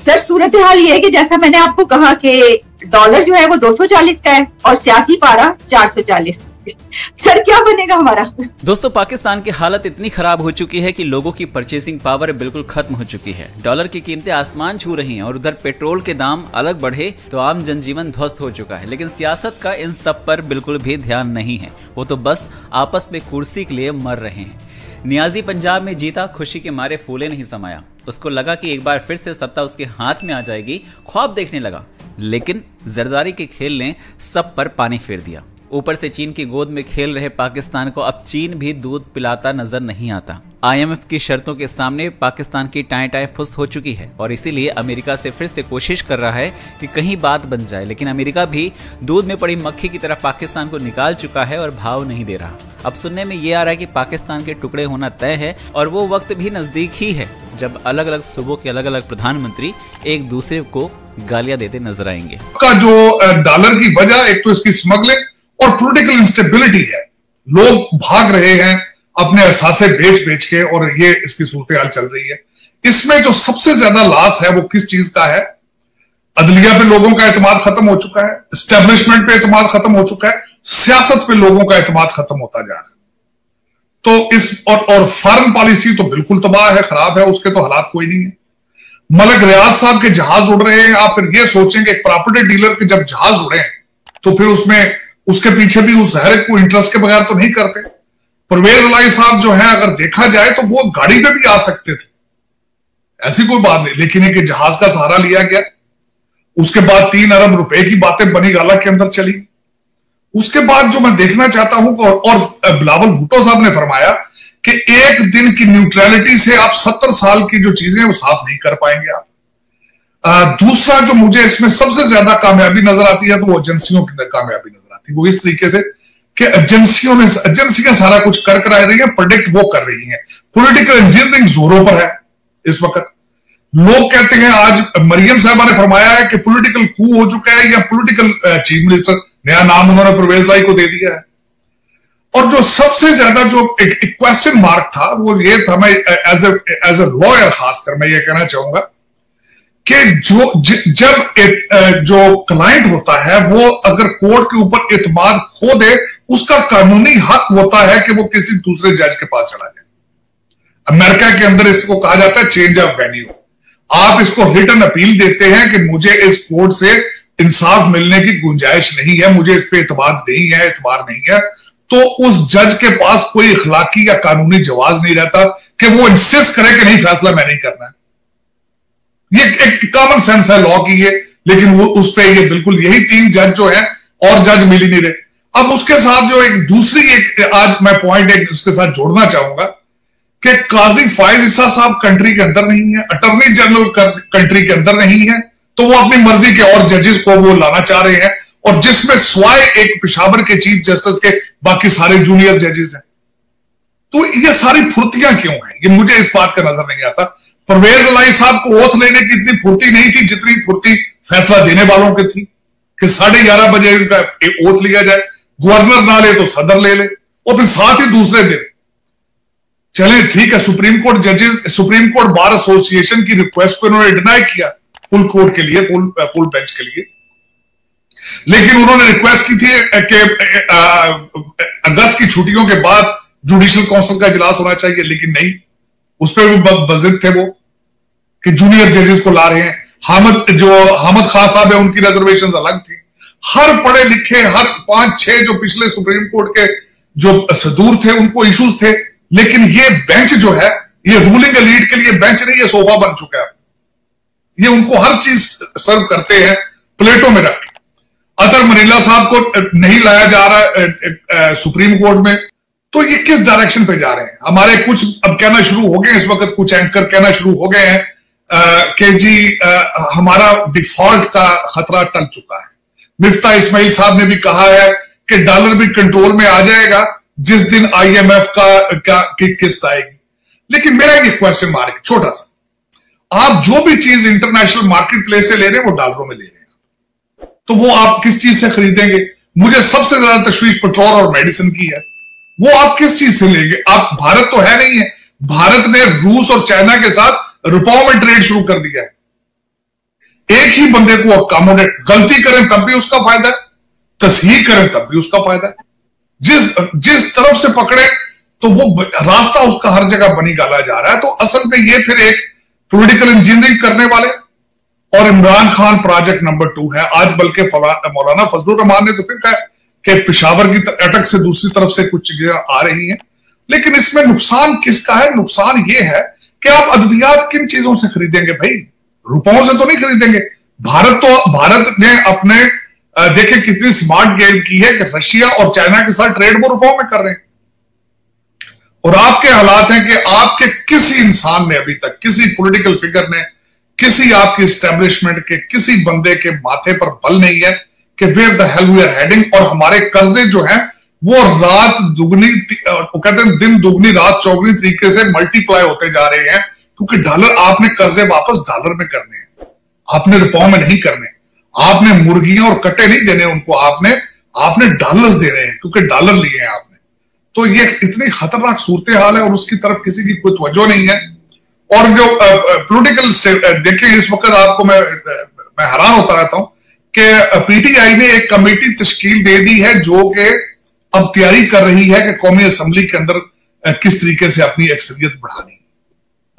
Sir सूरत हाल ये है कि जैसा मैंने आपको कहा कि डॉलर जो है वो 240 का है और सियासी पारा 440। सर क्या बनेगा हमारा? दोस्तों, पाकिस्तान की हालत इतनी खराब हो चुकी है कि लोगों की परचेसिंग पावर बिल्कुल खत्म हो चुकी है। डॉलर की कीमतें आसमान छू रही हैं और उधर पेट्रोल के दाम अलग बढ़े तो आम जनजीवन ध्वस्त हो चुका है। लेकिन सियासत का इन सब पर बिल्कुल भी ध्यान नहीं है। वो तो बस आपस में कुर्सी के लिए मर रहे हैं। नियाजी पंजाब में जीता, खुशी के मारे फूले नहीं समाया। उसको लगा कि एक बार फिर से सत्ता उसके हाथ में आ जाएगी, ख्वाब देखने लगा। लेकिन जरदारी के खेल ने सब पर पानी फेर दिया। ऊपर से चीन की गोद में खेल रहे पाकिस्तान को अब चीन भी दूध पिलाता नजर नहीं आता। IMF की शर्तों के सामने पाकिस्तान की टाई टाई फुस हो चुकी है और इसीलिए अमेरिका से फिर से कोशिश कर रहा है कि कहीं बात बन जाए। लेकिन अमेरिका भी दूध में पड़ी मक्खी की तरह पाकिस्तान को निकाल चुका है और भाव नहीं दे रहा। अब सुनने में ये आ रहा है कि पाकिस्तान के टुकड़े होना तय है और वो वक्त भी नजदीक ही है जब अलग अलग सूबों के अलग अलग प्रधानमंत्री एक दूसरे को गालियां देते नजर आएंगे। का जो डॉलर की वजह एक तो इसकी स्मगलिंग और पॉलिटिकल इंस्टेबिलिटी है। लोग भाग रहे हैं अपने असासे बेच बेच के और ये इसकी सूरत हाल चल रही है। इसमें जो सबसे ज्यादा लॉस है वो किस चीज का है? अदलिया पे लोगों का एतमाद खत्म हो चुका है, एस्टेब्लिशमेंट पे एतमाद खत्म हो चुका है, सियासत पे लोगों का एतमाद खत्म होता जा रहा है। तो इस और फॉरेन पॉलिसी तो बिल्कुल तबाह है, खराब है, उसके तो हालात कोई नहीं है। मलिक रियाज साहब के जहाज उड़ रहे हैं। आप फिर ये सोचेंगे एक प्रॉपर्टी डीलर के जब जहाज उड़े तो फिर उसमें उसके पीछे भी उस हर को इंटरेस्ट के बगैर तो नहीं करते। परवेज इलाही साहब जो है अगर देखा जाए तो वो गाड़ी पे भी आ सकते थे, ऐसी कोई बात नहीं, लेकिन एक जहाज का सहारा लिया गया। उसके बाद 3 अरब रुपए की बातें बनी गाला के अंदर चली। उसके बाद जो मैं देखना चाहता हूं और बिलावल भुट्टो साहब ने फरमाया कि एक दिन की न्यूट्रलिटी से आप 70 साल की जो चीजें वो साफ नहीं कर पाएंगे आप। दूसरा जो मुझे इसमें सबसे ज्यादा कामयाबी नजर आती है तो वो एजेंसियों की कामयाबी नजर आती है। वो इस तरीके से कि एजेंसियां सारा कुछ कर करा रही है, प्रोडिक्ट वो कर रही हैं। पॉलिटिकल इंजीनियरिंग जोरों पर है इस वक्त। लोग कहते हैं, आज मरियम साहबा ने फरमाया है कि पॉलिटिकल कू हो चुका है या पॉलिटिकल चीफ मिनिस्टर, नया नाम उन्होंने परवेज लाई को दे दिया है। और जो सबसे ज्यादा जो एक क्वेश्चन मार्क था वो ये था, मैं एज ए लॉयर खासकर मैं ये कहना चाहूंगा कि जो क्लाइंट होता है वो अगर कोर्ट के ऊपर इत्मीनान खो दे, उसका कानूनी हक होता है कि वो किसी दूसरे जज के पास चला जाए। अमेरिका के अंदर इसको कहा जाता है चेंज ऑफ वेन्यू। आप इसको रिटर्न अपील देते हैं कि मुझे इस कोर्ट से इंसाफ मिलने की गुंजाइश नहीं है, मुझे इस पे एतमाद नहीं है, एतबार नहीं है, तो उस जज के पास कोई इखलाकी या कानूनी जवाज नहीं रहता कि वो इंसिस्ट करे कि नहीं फैसला मैं नहीं करना है। ये एक कॉमन सेंस है लॉ की ये, लेकिन वो उस पे ये बिल्कुल यही 3 जज जो है और जज मिल ही नहीं रहे। अब उसके साथ जो एक दूसरी एक आज मैं पॉइंट एक उसके साथ जोड़ना चाहूंगा कि काजी फायज ईसा साहब कंट्री के अंदर नहीं है, अटॉर्नी जनरल कंट्री के अंदर नहीं है, तो वो अपनी मर्जी के और जजेस को वो लाना चाह रहे हैं, और जिसमें स्वाय एक पेशावर के चीफ जस्टिस के बाकी सारे जूनियर जजेस हैं। तो ये सारी फुर्तियां क्यों हैं, ये मुझे इस बात का नजर नहीं आता। परवेज इलाही साहब को ओथ लेने की इतनी फुर्ती नहीं थी जितनी फुर्ती फैसला देने वालों की थी कि 11:30 बजे उनका ओथ लिया जाए, गवर्नर ना ले तो सदर ले ले, और फिर साथ ही दूसरे दिन चले ठीक है। सुप्रीम कोर्ट बार एसोसिएशन की रिक्वेस्ट को इन्होंने डिनाई किया फुल कोर्ट के लिए, फुल बेंच के लिए, लेकिन उन्होंने रिक्वेस्ट की थी कि अगस्त की छुट्टियों के बाद जुडिशियल काउंसिल का इजलास होना चाहिए, लेकिन नहीं, उस पर भी बजिद थे वो कि जूनियर जजेस को ला रहे हैं। हामिद खान साहब है, उनकी रिजर्वेशंस अलग थी। हर पढ़े लिखे, हर 5-6 जो पिछले सुप्रीम कोर्ट के जो सदूर थे उनको इश्यूज थे, लेकिन ये बेंच जो है ये रूलिंग एलीट के लिए बेंच नहीं, ये सोफा बन चुका है। ये उनको हर चीज सर्व करते हैं प्लेटों में रख। अतर मनीला साहब को नहीं लाया जा रहा सुप्रीम कोर्ट में, तो ये किस डायरेक्शन पे जा रहे हैं? हमारे कुछ अब कहना शुरू हो गए इस वक्त, कुछ एंकर कहना शुरू हो गए हैं कि जी हमारा डिफॉल्ट का खतरा टल चुका है। मिफ्ता इस्माइल साहब ने भी कहा है कि डॉलर भी कंट्रोल में आ जाएगा जिस दिन IMF की किस्त आएगी। लेकिन मेरा ये क्वेश्चन मार्क छोटा सा, आप जो भी चीज इंटरनेशनल मार्केट प्लेस से ले रहे हैं वो डॉलरों में ले रहे हैं, तो वो आप किस चीज से खरीदेंगे? मुझे सबसे ज्यादा तशवीश पेट्रोल और मेडिसिन की है, वो आप किस चीज से लेंगे? आप भारत तो है नहीं है, भारत ने रूस और चाइना के साथ रुपयों में ट्रेड शुरू कर दिया है। एक ही बंदे को अकोमोडेट, गलती करें तब भी उसका फायदा है, तस्हीह करें तब भी उसका फायदा है। जिस तरफ से पकड़े तो वो रास्ता उसका हर जगह बनी गाला जा रहा है। तो असल में ये फिर एक पॉलिटिकल इंजीनियरिंग करने वाले और इमरान खान प्रोजेक्ट नंबर 2 है। आज बल्कि मौलाना फजलुर रहमान ने तो फिर कहा कि पेशावर की अटक से दूसरी तरफ से कुछ चीजें आ रही हैं, लेकिन इसमें नुकसान किसका है? नुकसान ये है कि आप अद्वियात किन चीजों से खरीदेंगे भाई? रुपयों से तो नहीं खरीदेंगे। भारत ने अपने देखें कितनी स्मार्ट गेम की है कि रशिया और चाइना के साथ ट्रेड वो रुपयों में कर रहे हैं। और आपके हालात हैं कि आपके किसी इंसान ने अभी तक, किसी पॉलिटिकल फिगर ने, किसी आपकी एस्टेब्लिशमेंट के किसी बंदे के माथे पर बल नहीं है कि where the hell we are heading. और हमारे कर्जे जो हैं वो रात दुगनी, वो कहते हैं दिन दुगनी रात चौगनी तरीके से मल्टीप्लाई होते जा रहे हैं, क्योंकि डॉलर, आपने कर्जे वापस डॉलर में करने हैं, आपने रुपयों में नहीं करने। आपने मुर्गियां और कट्टे नहीं देने उनको, आपने डॉलर्स दे रहे हैं क्योंकि डॉलर लिए हैं आपने। तो ये इतनी खतरनाक सूरत हाल है और उसकी तरफ किसी की कोई तवज्जो नहीं है। और जो पॉलिटिकल देखिए, इस वक्त आपको मैं हैरान होता रहता हूं कि पीटीआई ने एक कमेटी तश्कील दे दी है जो कि अब तैयारी कर रही है कि कौमी असम्बली के अंदर किस तरीके से अपनी अक्सरियत बढ़ानी।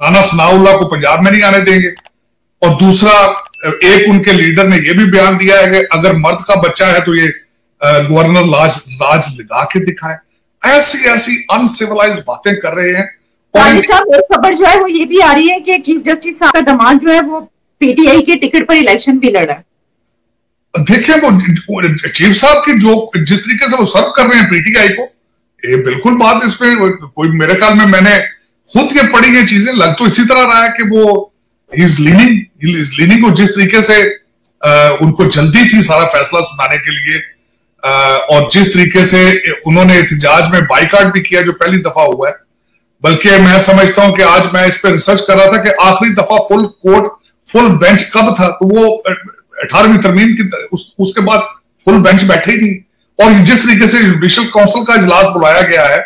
राना सनाउल्लाह को पंजाब में नहीं आने देंगे। और दूसरा, एक उनके लीडर ने यह भी बयान दिया है कि अगर मर्द का बच्चा है तो ये गवर्नर राज लगा के दिखाए। ऐसी अनसिविलाइज्ड बातें कर रहे हैं। और साहब एक खबर जो है वो ये भी आ रही है कि चीफ जस्टिस साहब का दामाद जो है वो पीटीआई के टिकट पर इलेक्शन भी लड़ा। देखिए वो चीफ साहब की जो जिस तरीके से वो सर्व कर रहे हैं पीटीआई को, ये बिल्कुल बात इसमें कोई, मेरे ख्याल में मैंने खुद के पढ़ी ये चीजें, लग तो इसी तरह रहा है कि वो इज लीनिंग को जिस तरीके से उनको जल्दी थी सारा फैसला सुनाने के लिए, और जिस तरीके से उन्होंने एहतजाज में बाइकाट भी किया जो पहली दफा हुआ है। बल्कि मैं समझता हूं कि आज मैं इस पर रिसर्च कर रहा था कि आखिरी दफा फुल कोर्ट फुल बेंच कब था, तो वो 18वीं तरमीम की उसके बाद फुल बेंच बैठे ही नहीं। और जिस तरीके से जुडिशल काउंसिल का इजलास बुलाया गया है,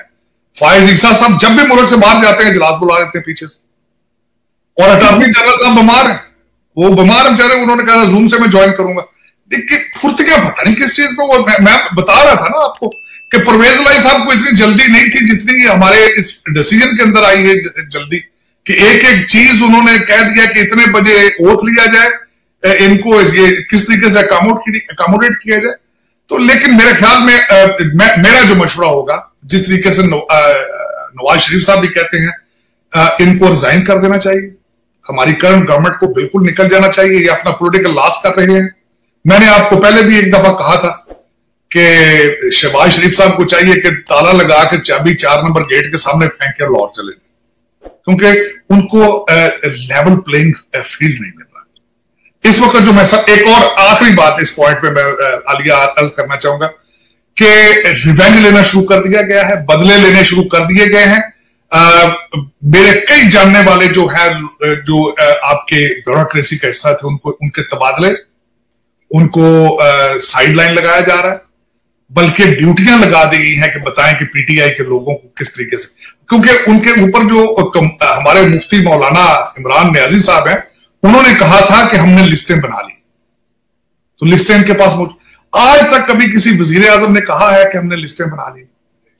फायज ईसा साहब जब भी मुल्क से बाहर जाते हैं इजलास बुला लेते हैं पीछे से। और अटॉर्नी जनरल साहब बीमार हैं, वो बीमार बेचारे, उन्होंने कहा जूम से मैं ज्वाइन करूंगा। देखिए फुर्तियां पता नहीं किस चीज पे। मैं बता रहा था ना आपको कि परवेज लाई साहब को इतनी जल्दी नहीं थी जितनी हमारे इस डिसीजन के अंदर आई है जल्दी, कि एक एक चीज उन्होंने कह दिया कि इतने बजे ओथ लिया जाए, इनको ये किस तरीके से अकोमोडेट किया जाए। तो लेकिन मेरे ख्याल में मेरा जो मशवरा होगा, जिस तरीके से नवाज शरीफ साहब भी कहते हैं, इनको रिजाइन कर देना चाहिए। हमारी करंट गवर्नमेंट को बिल्कुल निकल जाना चाहिए। ये अपना पॉलिटिकल लॉस कर रहे हैं। मैंने आपको पहले भी एक दफा कहा था कि शहबाज शरीफ साहब को चाहिए कि ताला लगा के चाबी 4 नंबर गेट के सामने फेंक कर लाहौर चले जाए, क्योंकि उनको लेवल प्लेइंग फील्ड नहीं मिल रहा इस वक्त। जो मैं एक और आखिरी बात इस पॉइंट पे मैं आलिया अर्ज करना चाहूंगा कि रिवेंज लेना शुरू कर दिया गया है, बदले लेने शुरू कर दिए गए हैं। मेरे कई जानने वाले जो है, जो आपके ब्यूरोक्रेसी का हिस्सा थे, उनके तबादले, उनको साइडलाइन लगाया जा रहा है, बल्कि ड्यूटियां लगा दी गई हैं कि बताएं कि पीटीआई के लोगों को किस तरीके से, क्योंकि उनके ऊपर जो हमारे मुफ्ती मौलाना इमरान नियाजी साहब हैं, उन्होंने कहा था कि हमने लिस्टें बना ली, तो लिस्टें इनके पास आज तक कभी किसी वजीर आजम ने कहा है कि हमने लिस्टें बना ली।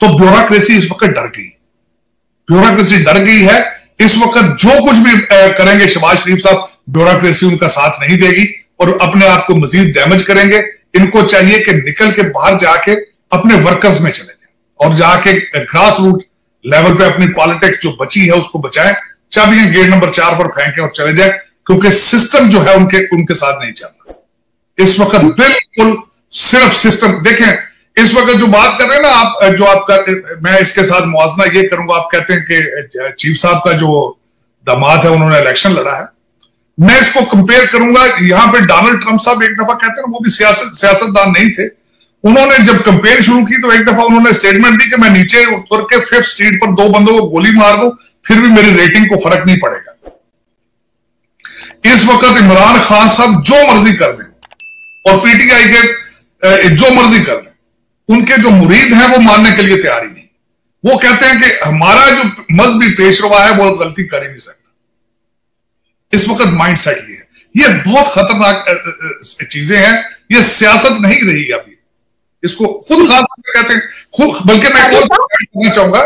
तो ब्यूरोक्रेसी इस वक्त डर गई, ब्यूरोक्रेसी डर गई है। इस वक्त जो कुछ भी करेंगे शहबाज शरीफ साहब, ब्यूरोक्रेसी उनका साथ नहीं देगी और अपने आप को मजीद डैमेज करेंगे। इनको चाहिए कि निकल के बाहर जाके अपने वर्कर्स में चले जाएं और जाके ग्रास रूट लेवल पे अपनी पॉलिटिक्स जो बची है उसको बचाएं, चाबियां गेट नंबर 4 पर फेंकें और चले जाएं, क्योंकि सिस्टम जो है उनके साथ नहीं चल रहा इस वक्त। बिल्कुल सिर्फ सिस्टम देखें। इस वक्त जो बात कर रहे हैं ना आप, जो आपका, मैं इसके साथ मुआवजा ये करूंगा, आप कहते हैं कि चीफ साहब का जो दामाद है उन्होंने इलेक्शन लड़ा है, मैं इसको कंपेयर करूंगा। यहां पे डोनाल्ड ट्रंप साहब एक दफा कहते हैं, वो भी सियासतदान नहीं थे, उन्होंने जब कंपेयर शुरू की तो एक दफा उन्होंने स्टेटमेंट दी कि मैं नीचे उतर के 5th स्ट्रीट पर 2 बंदों को गोली मार दूं फिर भी मेरी रेटिंग को फर्क नहीं पड़ेगा। इस वक्त इमरान खान साहब जो मर्जी कर दें और पीटीआई के जो मर्जी कर दें, उनके जो मुरीद हैं वो मानने के लिए तैयार ही नहीं। वो कहते हैं कि हमारा जो मजहबी पेशरवा है वो गलती कर ही नहीं सकता। इस वक्त माइंड सेट ये है ये बहुत खतरनाक चीजें हैं, ये सियासत नहीं रही अभी, इसको खुद खान साहब कहते हैं खुद। बल्कि मैं एक और पॉइंट करना चाहूंगा,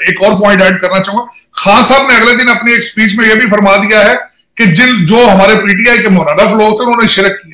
एक और पॉइंट ऐड करना चाहूंगा। खान साहब ने अगले दिन अपनी एक स्पीच में यह भी फरमा दिया है कि जो हमारे पीटीआई के मुनर्रफ लोग थे उन्होंने शिरक किया।